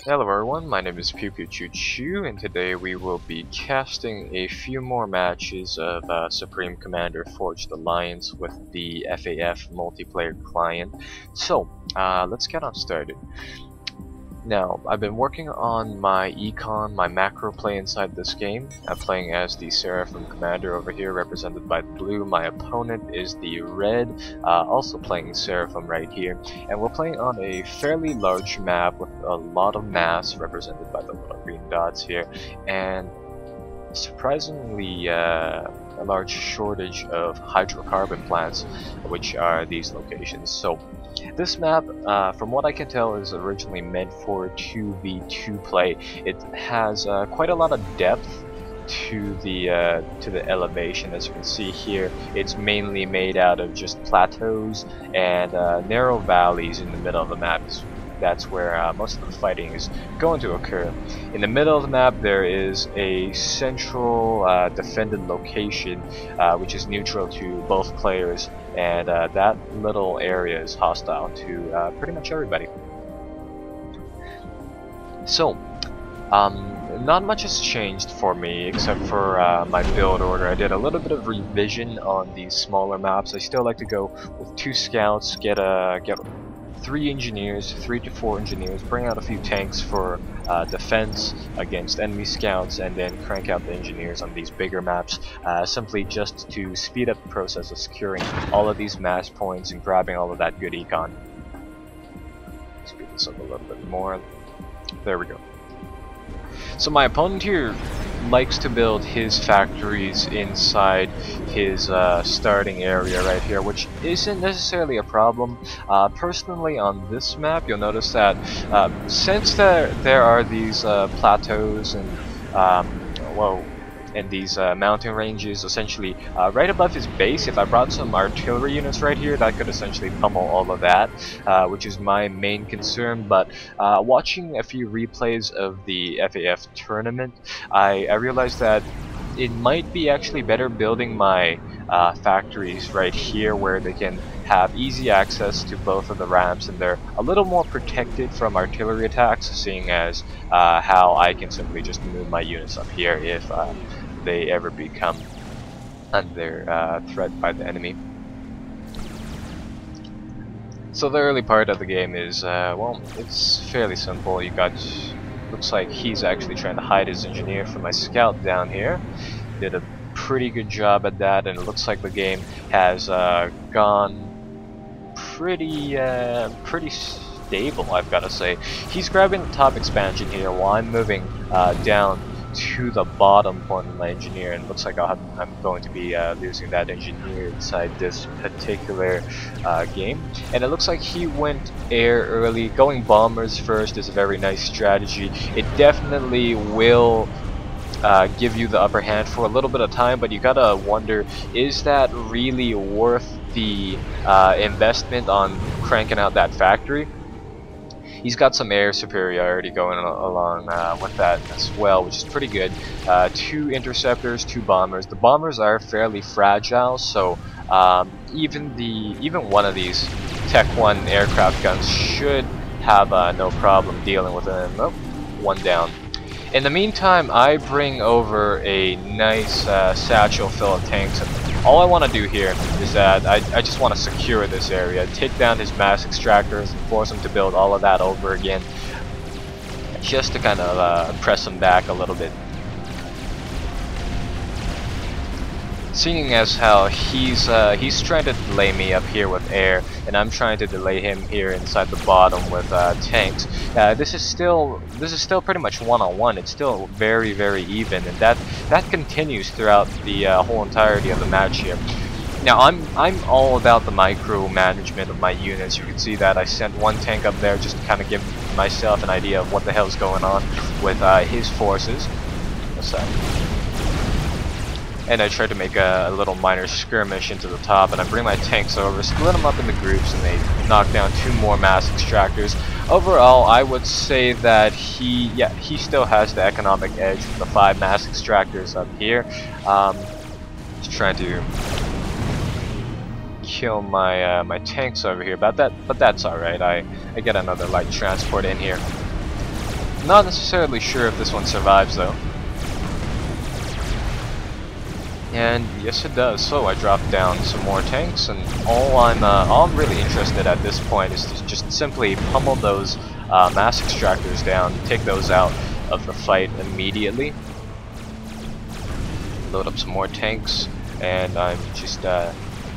Hello everyone, my name is Pew Pew Choo Choo, and today we will be casting a few more matches of Supreme Commander Forged Alliance with the FAF multiplayer client. So, let's get on started. Now, I've been working on my econ, my macro play inside this game. I'm playing as the Supreme Commander over here, represented by the blue. My opponent is the red, also playing Seraphim right here. And we're playing on a fairly large map with a lot of mass, represented by the little green dots here. And surprisingly, a large shortage of hydrocarbon plants, which are these locations. So, this map, from what I can tell, is originally meant for 2v2 play. It has quite a lot of depth to the elevation. As you can see here, it's mainly made out of just plateaus and narrow valleys in the middle of the map. That's where most of the fighting is going to occur. In the middle of the map there is a central defended location which is neutral to both players, and that little area is hostile to pretty much everybody. So, not much has changed for me except for my build order. I did a little bit of revision on these smaller maps. I still like to go with 2 scouts, get 3 engineers, 3 to 4 engineers, bring out a few tanks for defense against enemy scouts, and then crank out the engineers on these bigger maps, simply just to speed up the process of securing all of these mass points and grabbing all of that good econ. Speed this up a little bit more. There we go. So my opponent here likes to build his factories inside his starting area right here, which isn't necessarily a problem. Personally, on this map, you'll notice that since there are these plateaus and these mountain ranges essentially right above his base, if I brought some artillery units right here, that could essentially pummel all of that, which is my main concern. But watching a few replays of the FAF tournament, I realized that it might be actually better building my factories right here, where they can have easy access to both of the ramps, and they're a little more protected from artillery attacks, seeing as how I can simply just move my units up here if they ever become under threat by the enemy. So the early part of the game is, well, it's fairly simple. You got, looks like he's actually trying to hide his engineer from my scout down here. Did a pretty good job at that, and it looks like the game has gone pretty stable, I've got to say. He's grabbing the top expansion here while I'm moving down to the bottom point of my engineer, and it looks like I'm going to be losing that engineer inside this particular game. And it looks like he went air early. Going bombers first is a very nice strategy. It definitely will give you the upper hand for a little bit of time, but you gotta wonder, is that really worth the investment on cranking out that factory? He's got some air superiority going along with that as well, which is pretty good. 2 interceptors, 2 bombers. The bombers are fairly fragile, so even one of these Tech 1 aircraft guns should have no problem dealing with them. Oh, 1 down. In the meantime, I bring over a nice satchel full of tanks, and all I want to do here is that I just want to secure this area, take down his mass extractors, and force him to build all of that over again, just to kind of press him back a little bit. Seeing as how he's trying to delay me up here with air, and I'm trying to delay him here inside the bottom with tanks. This is still pretty much one-on-one. It's still very even, and that continues throughout the whole entirety of the match here. Now I'm all about the micro management of my units. You can see that I sent 1 tank up there just to kind of give myself an idea of what the hell's going on with his forces. What's that? And I try to make a little minor skirmish into the top, and I bring my tanks over, split them up into groups, and they knock down 2 more mass extractors. Overall, I would say that he still has the economic edge with the 5 mass extractors up here. Just trying to kill my my tanks over here, but that's alright. I get another light transport in here. Not necessarily sure if this one survives though. And yes, it does. So I dropped down some more tanks, and all I'm really interested at this point is to just simply pummel those mass extractors down, take those out of the fight immediately. Load up some more tanks, and I'm just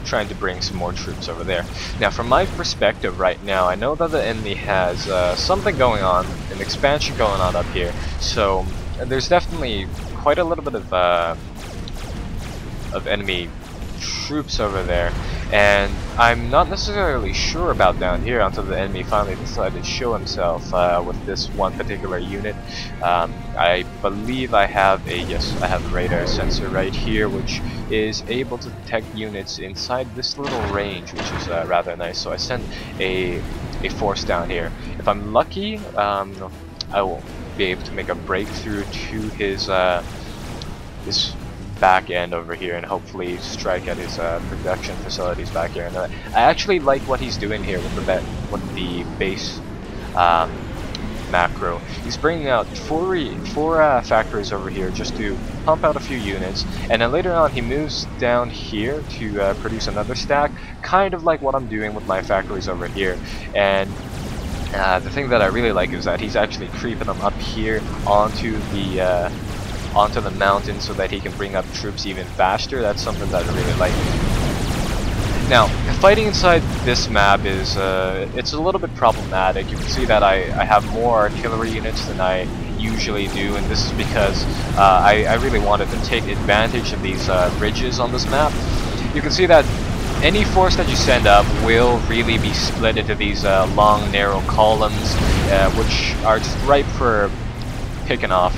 trying to bring some more troops over there. Now, from my perspective right now, I know that the enemy has something going on, an expansion going on up here. So there's definitely quite a little bit of enemy troops over there, and I'm not necessarily sure about down here until the enemy finally decided to show himself with this one particular unit. I believe I have a radar sensor right here, which is able to detect units inside this little range, which is rather nice. So I sent a force down here. If I'm lucky, I will be able to make a breakthrough to his back end over here and hopefully strike at his production facilities back here. And I actually like what he's doing here with the base macro. He's bringing out four factories over here just to pump out a few units, and then later on he moves down here to produce another stack, kind of like what I'm doing with my factories over here. And the thing that I really like is that he's actually creeping them up here onto the mountain so that he can bring up troops even faster. That's something that I really like. Now, fighting inside this map is it's a little bit problematic. You can see that I have more artillery units than I usually do, and this is because I really wanted to take advantage of these ridges on this map. You can see that any force that you send up will really be split into these long, narrow columns, which are just ripe for picking off.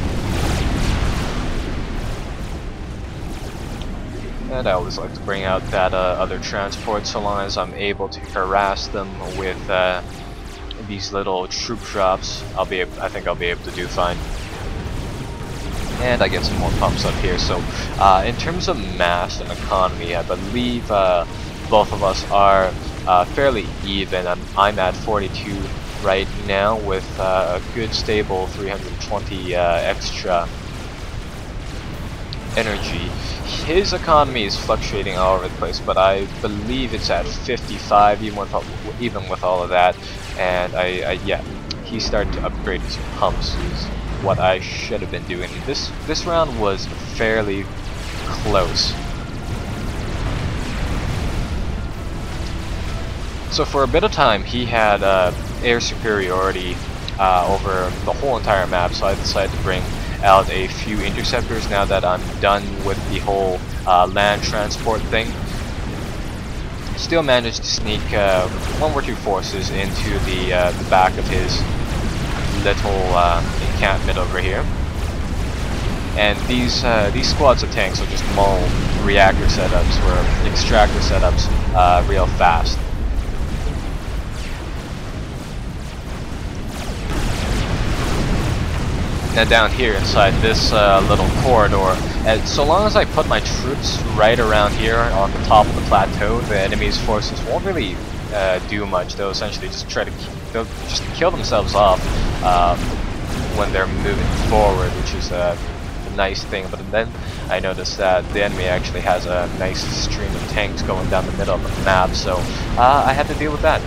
And I always like to bring out that other transport so long as I'm able to harass them with these little troop drops. I think I'll be able to do fine. And I get some more pumps up here. So in terms of mass and economy, I believe both of us are fairly even. I'm at 42 right now with a good stable 320 extra energy. His economy is fluctuating all over the place, but I believe it's at 55 even with all of that. And yeah, he started to upgrade his pumps, is what I should have been doing. This round was fairly close. So for a bit of time he had air superiority over the whole entire map, so I decided to bring out a few interceptors now that I'm done with the whole land transport thing. Still managed to sneak one or two forces into the back of his little encampment over here. And these squads of tanks will just maul reactor setups or extractor setups real fast. Now down here inside this little corridor, so long as I put my troops right around here on the top of the plateau, the enemy's forces won't really do much. They'll essentially just they'll just kill themselves off when they're moving forward, which is a nice thing. But then I noticed that the enemy actually has a nice stream of tanks going down the middle of the map, so I had to deal with that.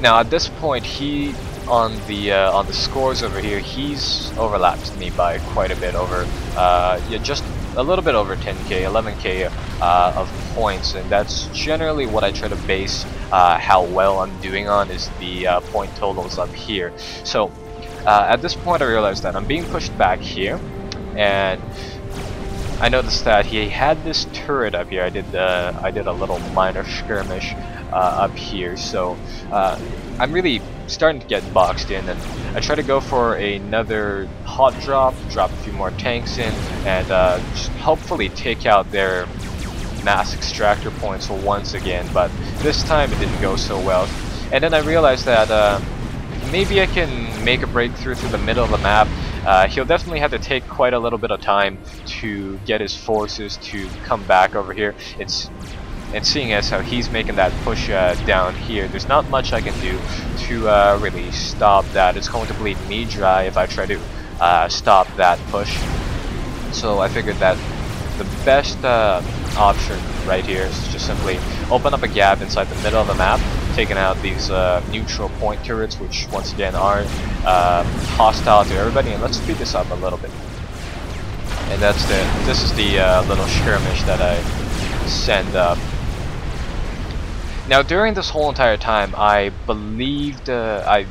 Now at this point, he on the scores over here, he's overlapped me by quite a bit, over yeah, just a little bit over 10k, 11k of points, and that's generally what I try to base how well I'm doing on, is the point totals up here. So at this point I realized that I'm being pushed back here, and I noticed that he had this turret up here. I did a little minor skirmish up here, so I'm really starting to get boxed in, and I try to go for another hot drop a few more tanks in, and just hopefully take out their mass extractor points once again. But this time it didn't go so well, and then I realized that maybe I can make a breakthrough through the middle of the map. He'll definitely have to take quite a little bit of time to get his forces to come back over here. It's and seeing as how he's making that push down here, there's not much I can do to really stop that. It's going to bleed me dry if I try to stop that push. So I figured that the best option right here is just simply open up a gap inside the middle of the map, taking out these neutral point turrets, which once again are hostile to everybody, and let's speed this up a little bit. And this is the little skirmish that I send up. Now during this whole entire time, I believed I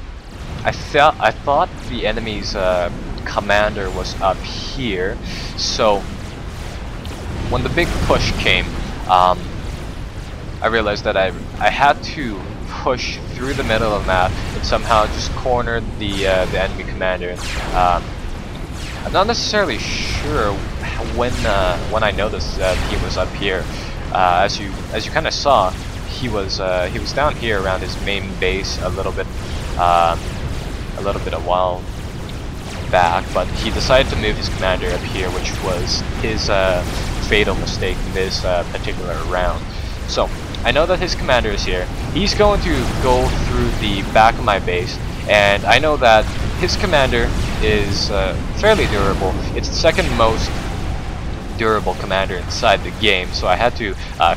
thought the enemy's commander was up here. So when the big push came, I realized that I had to push through the middle of the map and somehow just corner the enemy commander. I'm not necessarily sure when I noticed that he was up here. As you kind of saw, he was down here around his main base a little bit a while back, but he decided to move his commander up here, which was his fatal mistake this particular round. So I know that his commander is here. He's going to go through the back of my base, and I know that his commander is fairly durable. It's the second most durable commander inside the game, so I had to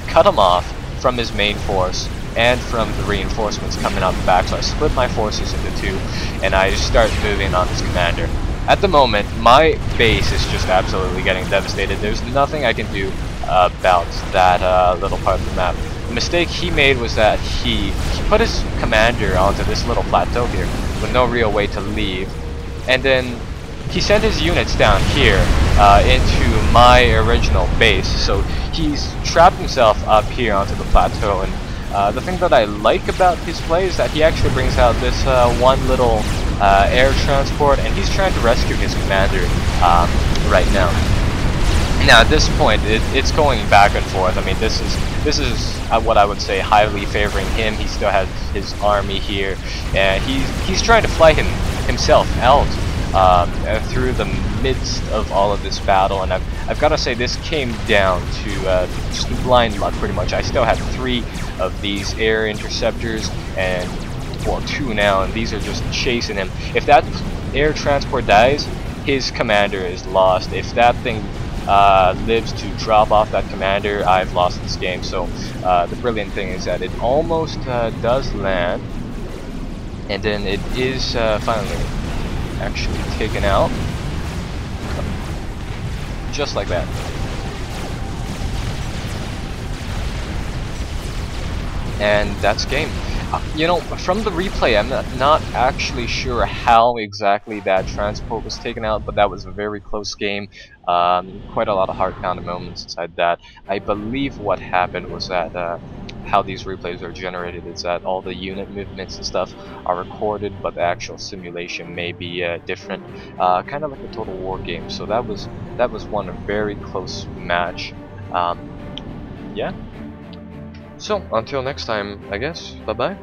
cut him off from his main force and from the reinforcements coming out the back. So I split my forces into two, and I just start moving on this commander. At the moment, my base is just absolutely getting devastated. There's nothing I can do about that little part of the map. The mistake he made was that he put his commander onto this little plateau here with no real way to leave, and then he sent his units down here into my original base. So he's trapped himself up here onto the plateau, and the thing that I like about his play is that he actually brings out this one little air transport, and he's trying to rescue his commander right now. Now at this point, it's going back and forth. I mean, this is what I would say highly favoring him. He still has his army here, and he's trying to fly himself out through the midst of all of this battle. And I've got to say, this came down to just blind luck pretty much. I still had 3 of these air interceptors, and well, 2 now, and these are just chasing him. If that air transport dies, his commander is lost. If that thing lives to drop off that commander, I've lost this game. So the brilliant thing is that it almost does land, and then it is finally actually taken out, just like that. And that's game. You know, from the replay, I'm not actually sure how exactly that transport was taken out, but that was a very close game. Quite a lot of heart-pounding moments inside that. I believe what happened was that how these replays are generated is that all the unit movements and stuff are recorded, but the actual simulation may be different, kind of like a Total War game. So that was one very close match. Yeah. So, until next time, I guess, bye-bye.